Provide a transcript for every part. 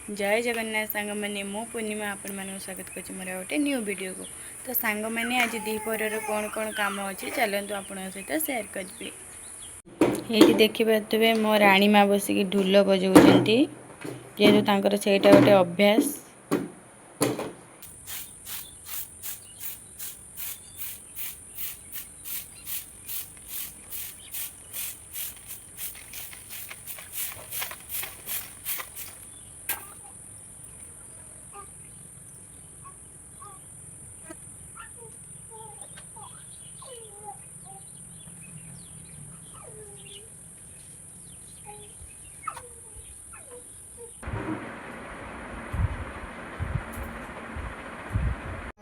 जय जगन्नाथ सांग मैंने मो पूर्णिमा आपण मानक स्वागत कर मोर गोटे न्यू वीडियो को। तो सांग मैंने आज दीपर कौन कौन काम अच्छे चलतु आप सहित सेयार करी। ये देखिपे मो राणी माँ बसिक ढोल बजाऊँ जेहेतु से गोटे अभ्यास।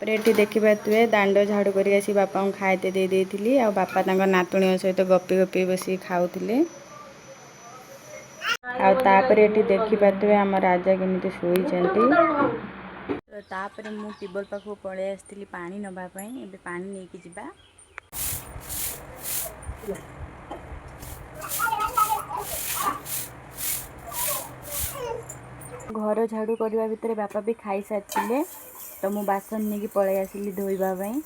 ये देखिपे दांड झाड़ू कर बापा को खाते देती आ बापा नातुणी सहित गपी गपी बस खाऊले। आउे देखिपे आम राजा केमी शोचती। तापर मु ट्यूबवेल पाखु पलि आसती पानी नवापाई। एबे पानी नहीं कि जीवा। घर झाड़ू करने भितर बापा भी खाई सारी तो मु बासन नहीं पलि आसिली धोईवाई।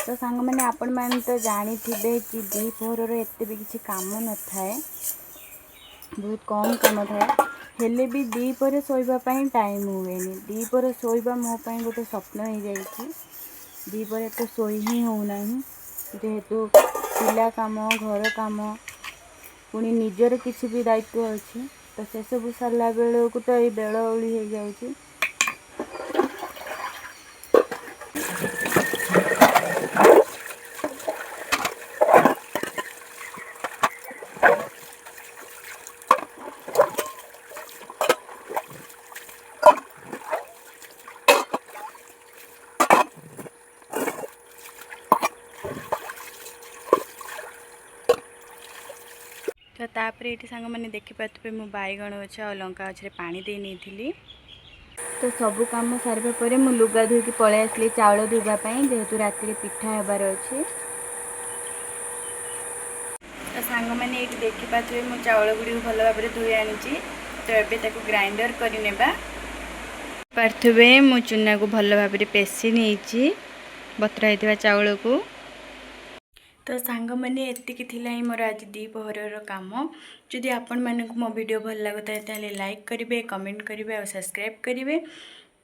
तो सांग मैंने आपण मैंने तो जानी थे कि दीपहर एत भी किसी काम न थाए, बहुत कम काम थाए। हेले भी दीपर शोवाई टाइम हुए। दीपर शोवा मोपाई गोटे स्वप्न हो जाए। दीपर तो शोई ही होना जेहेतु पिला काम घर काम पुणी निजर किसी भी दायित्व अच्छी। तो से सब सारा बेलू तो ये बेलउली हो जाऊँगी। तो तापर ये सांग मैंने देखिपे मु बैगण गछ और लंका गछ पानी दे नहीं। तो सबू कम सारे पर मु लुगा धोईकी पलि आसली चाउल धोवाई जेहेतु राति पिठा हबार अच्छे। तो सांग मैंने ये देखिपे मु चाउल गुड़ी भल भाव धोई आनी। तो ये ग्राइंडर करने पार्थे मु चूना को भल भाव पेसी नहीं बतरा चाउल को। तो सांग मैंने एतिकी थिला ही मोर आज दीपहर काम। जदि आपण मानक मो वीडियो भल लगुता है लाइक करेंगे, कमेंट करेंगे और सब्सक्राइब करेंगे।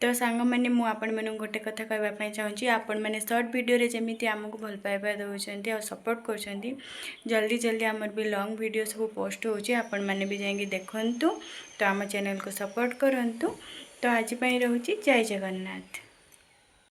तो सांग मैंने मु आपण मानक गोटे कथा कहवाई चाहूँगी, आपण मैंने शॉर्ट वीडियो रे जमीती आमको भल पाइबा दउछंती और सपोर्ट करछंती। जल्दी जल्दी आमर भी लॉन्ग वीडियो सब पोस्ट होची, आपण माने भी जाइए देखंतु। तो आम चैनल को सपोर्ट करंतु। तो आज पई रहूची जय जगन्नाथ।